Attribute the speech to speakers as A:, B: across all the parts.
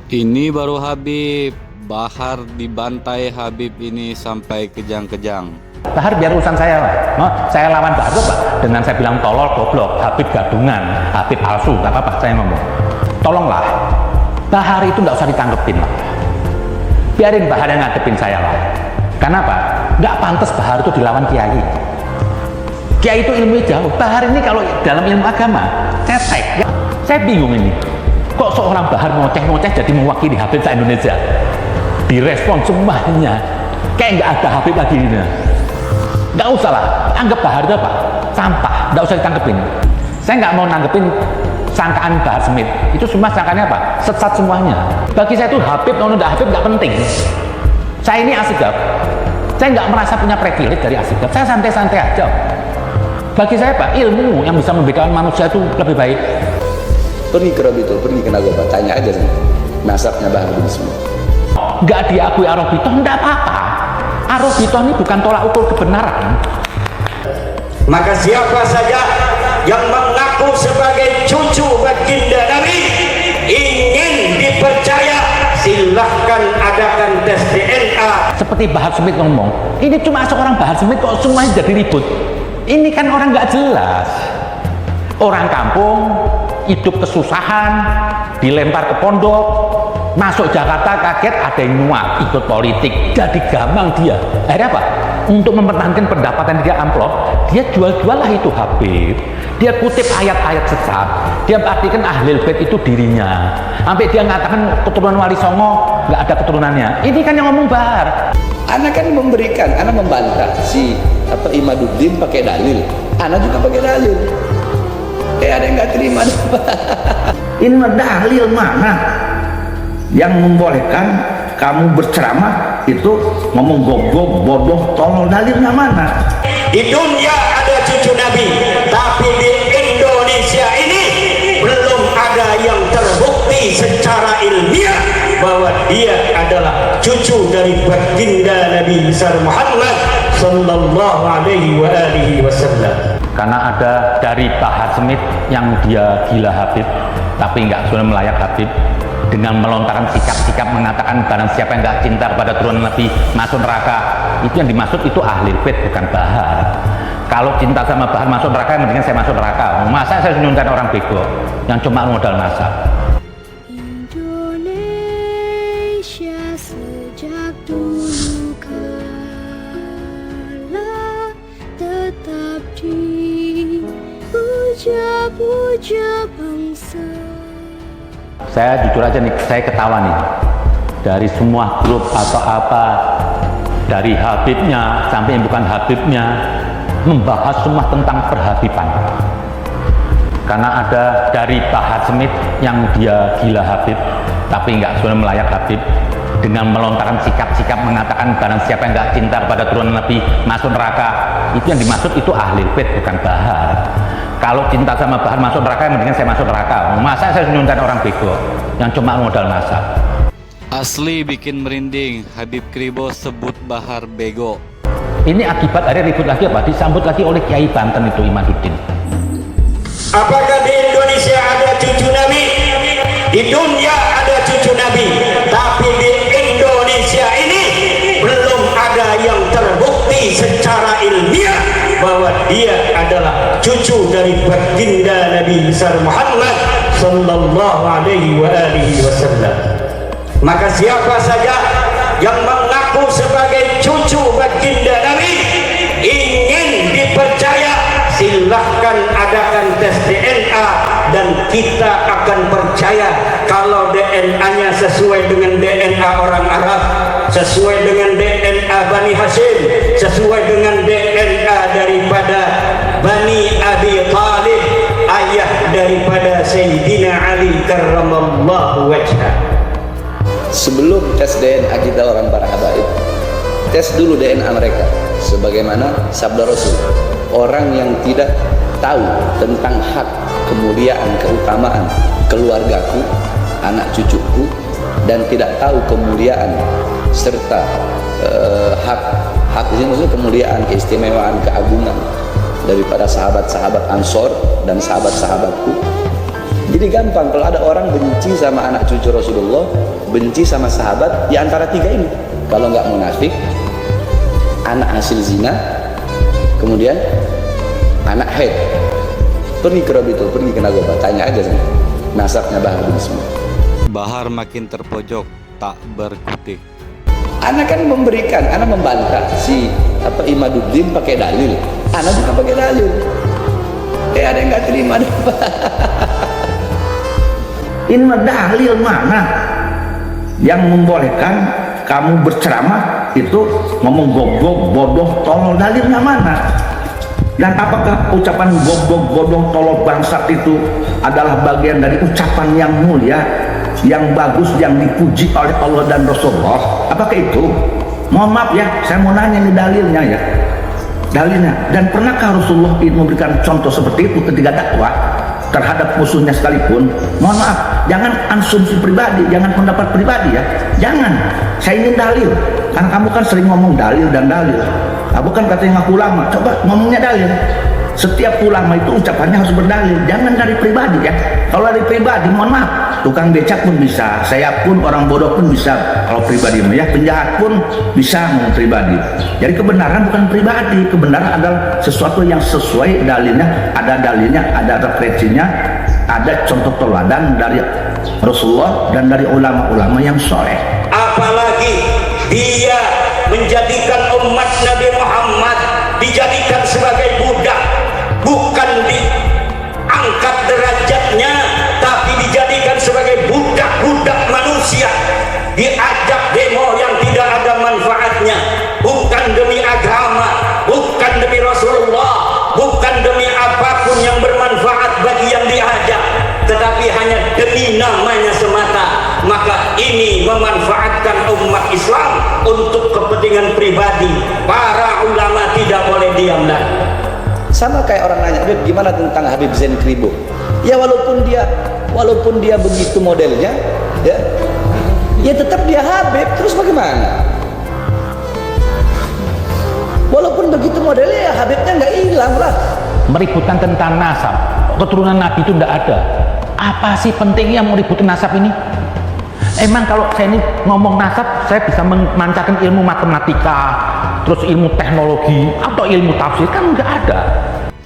A: Ini baru Habib. Bahar dibantai Habib ini sampai kejang-kejang.
B: Bahar biar urusan saya lah. Saya lawan Bahar itu Pak. Dengan saya bilang tolol, goblok, Habib gadungan, Habib palsu, gak apa-apa saya ngomong. Tolonglah, Bahar itu nggak usah ditanggepin lah. Biarin Bahar yang ngadepin saya lah. Kenapa? Nggak pantas Bahar itu dilawan Kiai. Kiai itu ilmu jauh. Bahar ini kalau dalam ilmu agama, cetek. Ya. Saya bingung ini. Kok seorang Bahar ngoceh-ngoceh jadi mewakili Habib se-Indonesia? Direspon semuanya. Kayak nggak ada Habib lagi ini. Nggak usah lah. Anggap Bahar itu apa? Sampah. Nggak usah ditangkepin. Saya nggak mau nanggepin sangkaan Bahar Smith. Itu semua sangkaannya apa? Sesat semuanya. Bagi saya itu Habib, atau nggak Habib nggak penting. Saya ini Asygaf. Saya nggak merasa punya privilege dari Asygaf. Saya santai-santai aja. Bagi saya Pak, ilmu yang bisa membedakan manusia itu lebih baik.
C: Pergi ke Robito, pergi ke Nagoba, tanya aja sih nasabnya Bahar bin Smith.
B: Nggak diakui Arobito, nggak apa-apa. Arobito ini bukan tolak ukur kebenaran.
D: Maka siapa saja yang mengaku sebagai cucu baginda Nabi ingin dipercaya, silahkan adakan tes DNA.
B: Seperti Bahar Smith ngomong, ini cuma seorang Bahar Smith kok semuanya jadi ribut. Ini kan orang nggak jelas. Orang kampung, hidup kesusahan, dilempar ke pondok, masuk Jakarta kaget ada yang nyuap, ikut politik, jadi gampang dia. Akhirnya apa? Untuk mempertahankan pendapatan dia amplop, dia jual-jual lah itu Habib. Dia kutip ayat-ayat sesat, dia artikan ahlul bait itu dirinya. Sampai dia mengatakan keturunan Wali Songo nggak ada keturunannya. Ini kan yang ngomong Bahar.
C: Anak kan memberikan, anak membantah si Imaduddin pakai dalil, anak juga pakai dalil. Ada yang nggak terima.
E: Ini dalil mana yang membolehkan kamu berceramah itu ngomong goblok, bodoh, tolol, dalilnya mana?
D: Di dunia ada cucu Nabi, tapi di Indonesia ini belum ada yang terbukti secara ilmiah bahwa dia adalah cucu dari baginda Nabi besar Muhammad sallallahu alaihi wasallam.
B: Karena ada dari Bahar Smith yang dia gila Habib, tapi nggak sudah melayak Habib, dengan melontarkan sikap-sikap mengatakan barang siapa yang nggak cinta pada turunan Nabi masuk neraka. Itu yang dimaksud itu ahli bait, bukan Bahar. Kalau cinta sama Bahar masuk neraka, mendingan saya masuk neraka. Masa saya nyuntain orang bego yang cuma modal nasab.
F: Indonesia sejak dulu kala tetap dipuja-puja bangsa.
B: Saya jujur aja nih, saya ketawa nih dari semua grup atau apa, dari Habibnya sampai yang bukan Habibnya, membahas semua tentang perhabiban. Karena ada dari Bahar Smith yang dia gila Habib, tapi nggak sudah melayak Habib, dengan melontarkan sikap-sikap mengatakan barang siapa yang nggak cinta pada turunan Nabi masuk neraka. Itu yang dimaksud itu ahli bait, bukan Bahar. Kalau cinta sama Bahar masuk neraka, mendingan saya masuk neraka. Masa saya nyuntain orang bego yang cuma modal nasab.
A: Asli bikin merinding. Habib Kribo sebut Bahar bego.
B: Ini akibat ada ribut lagi apa? Disambut lagi oleh Kiai Banten itu Imaduddin.
D: Apakah di Indonesia ada cucu Nabi? Di dunia ada cucu Nabi, tapi di Indonesia ini belum ada yang terbukti secara ilmiah bahwa dia adalah cucu dari baginda Nabi besar Muhammad sallallahu alaihi wasallam. Maka siapa saja yang mengaku sebagai cucu baginda Nabi ingin dipercaya, silahkan adakan tes DNA dan kita akan percaya kalau DNA-nya sesuai dengan DNA orang Arab, sesuai dengan DNA Bani Hashim, sesuai dengan DNA daripada Bani Abi Thalib, ayah daripada Sayyidina Ali karramallahu wajhah.
C: Sebelum tes DNA kita orang para habaib, tes dulu DNA mereka. Sebagaimana sabda Rasul, orang yang tidak tahu tentang hak, kemuliaan, keutamaan keluargaku, anak cucuku, dan tidak tahu kemuliaan serta hak di sini maksudnya kemuliaan, keistimewaan, keagungan daripada sahabat-sahabat Ansor dan sahabat-sahabatku, Jadi gampang kalau ada orang benci sama anak cucu Rasulullah, benci sama sahabat, di antara tiga ini. Kalau nggak munafik, anak hasil zina, kemudian anak haid. Pergi ke Robito, pergi ke Nagoba, tanya aja sama nasabnya Bahar bin Ismail.
A: Bahar makin terpojok, tak berkutik.
C: Anak kan memberikan, anak membantah si Imaduddin pakai dalil, anak juga pakai dalil. Ada yang nggak terima deh.
E: Ini dalil mana yang membolehkan kamu berceramah itu ngomong goblok, bodoh, tolol? Dalilnya mana? Dan apakah ucapan goblok, bodoh, tolol, bangsat itu adalah bagian dari ucapan yang mulia, yang bagus, yang dipuji oleh Allah dan Rasulullah? Apakah itu? Mohon maaf ya, saya mau nanya ini dalilnya ya. Dalilnya. Dan pernahkah Rasulullah memberikan contoh seperti itu ketika dakwah terhadap musuhnya sekalipun? Mohon maaf, jangan asumsi pribadi, jangan pendapat pribadi ya. Jangan. Saya ingin dalil. Karena kamu kan sering ngomong dalil dan dalil. Kamu kan katanya ngaku ulama, coba ngomongnya dalil. Setiap ulama itu ucapannya harus berdalil, jangan dari pribadi ya. Kalau dari pribadi, mohon maaf, tukang becak pun bisa, saya pun orang bodoh pun bisa. Kalau pribadi ya, penjahat pun bisa ngomong pribadi. Jadi kebenaran bukan pribadi, kebenaran adalah sesuatu yang sesuai dalilnya, ada referensinya, ada contoh teladan dari Rasulullah dan dari ulama-ulama yang soleh.
D: Apalagi dia menjadikan umat Nabi Muhammad dijadikan sebagai budak, bukan diangkat derajatnya, tapi dijadikan sebagai budak-budak manusia, diajak demo yang tidak ada manfaatnya, bukan demi agama, bukan demi Rasulullah, bukan demi apapun yang bermanfaat bagi yang diajak, tetapi hanya demi namanya semata. Maka ini memanfaatkan umat Islam untuk kepentingan pribadi. Para ulama tidak boleh diam lagi.
C: Sama kayak orang nanya, Habib, gimana tentang Habib Zain Kribo? Ya walaupun dia begitu modelnya, ya tetap dia Habib. Terus bagaimana? Walaupun begitu modelnya, ya Habibnya nggak hilang lah.
B: Meributkan tentang nasab, keturunan Nabi itu tidak ada. Apa sih pentingnya mau ributin nasab ini? Emang kalau saya ini ngomong nasab, saya bisa memancarkan ilmu matematika, terus ilmu teknologi, atau ilmu tafsir? Kan nggak ada.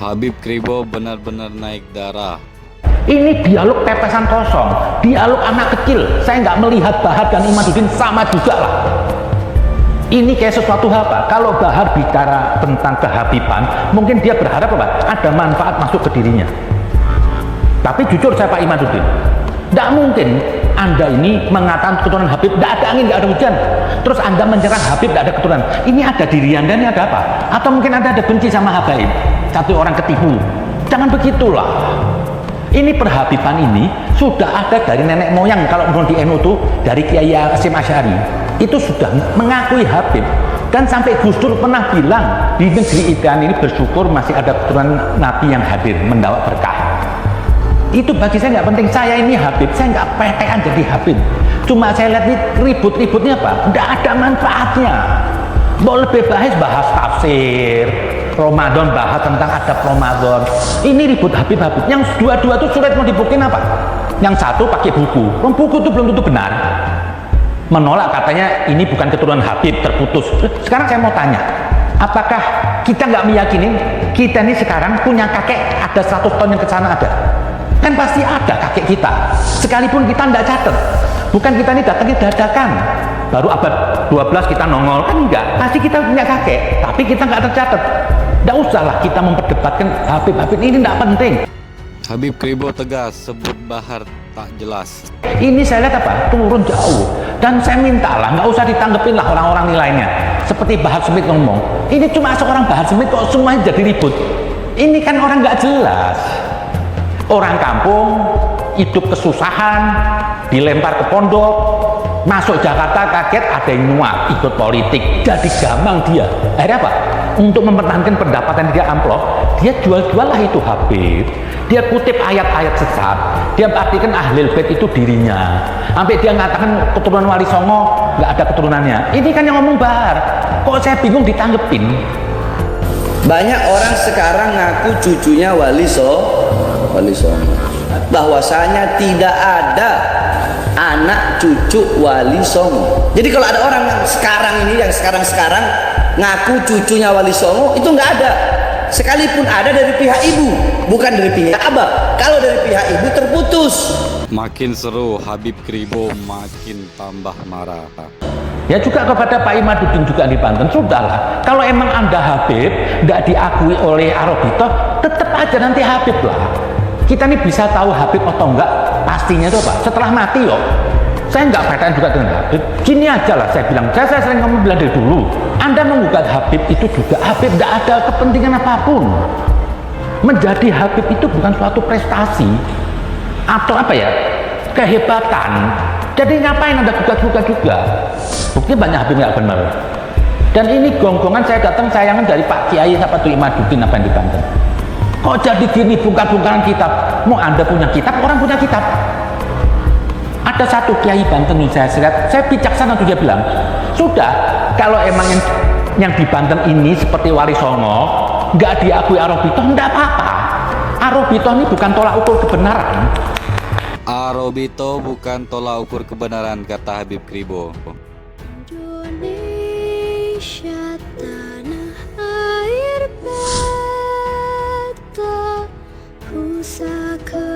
A: Habib Kribo benar-benar naik darah.
B: Ini dialog pepesan kosong, dialog anak kecil. Saya nggak melihat Bahar dan Imaduddin sama juga lah. Ini kayak sesuatu apa? Kalau Bahar bicara tentang kehabiban, mungkin dia berharap apa? Ada manfaat masuk ke dirinya. Tapi jujur saya Pak Imaduddin, tidak mungkin Anda ini mengatakan keturunan Habib, tidak ada angin, tidak ada hujan, terus Anda menyerang Habib, tidak ada keturunan. Ini ada diri Anda, ini ada apa? Atau mungkin Anda ada benci sama Habaib, satu orang ketipu. Jangan begitulah. Ini perhabiban ini sudah ada dari nenek moyang. Kalau menurut di NU itu dari Kiai Hasyim Asy'ari itu sudah mengakui Habib. Dan sampai Gus Dur pernah bilang di negeri Idan ini bersyukur masih ada keturunan Nabi yang hadir membawa berkah. Itu bagi saya nggak penting. Saya ini Habib, saya nggak petean jadi Habib. Cuma saya lihat ini ribut-ributnya apa? Nggak ada manfaatnya. Mau lebih bahas tafsir Ramadan, bahas tentang adab Ramadan. Ini ribut Habib-Habib. Yang dua-dua itu sulit mau dibuktiin apa? Yang satu pakai buku. Buku itu belum tentu benar. Menolak katanya ini bukan keturunan Habib, terputus. Sekarang saya mau tanya, apakah kita nggak meyakini kita ini sekarang punya kakek ada 100 tahun yang ke sana ada? Kan pasti ada kakek kita, sekalipun kita tidak catat. Bukan kita ini datangnya dadakan, baru abad 12 kita nongol, kan enggak. Pasti kita punya kakek, tapi kita nggak tercatat. Tidak usahlah kita memperdebatkan Habib-Habib ini, tidak penting.
A: Habib Kribo tegas, sebut Bahar tak jelas.
B: Ini saya lihat apa? Turun jauh. Dan saya mintalah, nggak usah ditanggepin lah orang-orang lainnya. Seperti Bahar Smith ngomong, ini cuma seorang Bahar Smith kok semuanya jadi ribut. Ini kan orang nggak jelas. Orang kampung, hidup kesusahan, dilempar ke pondok, masuk Jakarta kaget ada yang nyuap, ikut politik, jadi gampang dia. Akhirnya apa? Untuk mempertahankan pendapatan dia amplop, dia jual-jual lah itu Habib. Dia kutip ayat-ayat sesat, dia artikan Ahlul Bait itu dirinya. Sampai dia mengatakan keturunan Wali Songo nggak ada keturunannya. Ini kan yang ngomong Bahar. Kok saya bingung ditanggepin?
C: Banyak orang sekarang ngaku cucunya Wali Songo. bahwasanya tidak ada anak cucu Wali Songo. Jadi kalau ada orang yang sekarang ini, yang sekarang ngaku cucunya Wali Songo, itu nggak ada. Sekalipun ada dari pihak ibu, bukan dari pihak abah. Kalau dari pihak ibu terputus.
A: Makin seru, Habib Kribo makin tambah marah.
B: Ya juga kepada Pak Imaduddin juga di Banten, sudahlah. Kalau emang Anda Habib nggak diakui oleh Arobito, tetap aja nanti Habib lah. Kita ini bisa tahu Habib atau enggak pastinya itu Pak setelah mati yo. Saya nggak kaitan juga dengan Habib. Gini aja lah saya bilang, saya sering ngomong bilang dari dulu. Anda menggugat Habib itu juga Habib nggak ada kepentingan apapun. Menjadi Habib itu bukan suatu prestasi atau apa ya, kehebatan. Jadi ngapain Anda gugat-gugat juga? Bukti banyak Habib nggak benar. Dan ini gonggongan saya datang sayangan dari Pak Kiai apa tuh Imaduddin apa yang di Banten. Kok jadi gini bongkar-bongkaran kitab? Mau Anda punya kitab, orang punya kitab. Ada satu Kiai Banten yang saya lihat, saya bijaksana tuh dia bilang, sudah kalau emang yang di Banten ini seperti Wali Songo nggak diakui Arobito, nggak apa-apa. Arobito ini bukan tolak ukur kebenaran.
A: Arobito bukan tolak ukur kebenaran, kata Habib Kribo.
F: Indonesia tanah air beta pusaka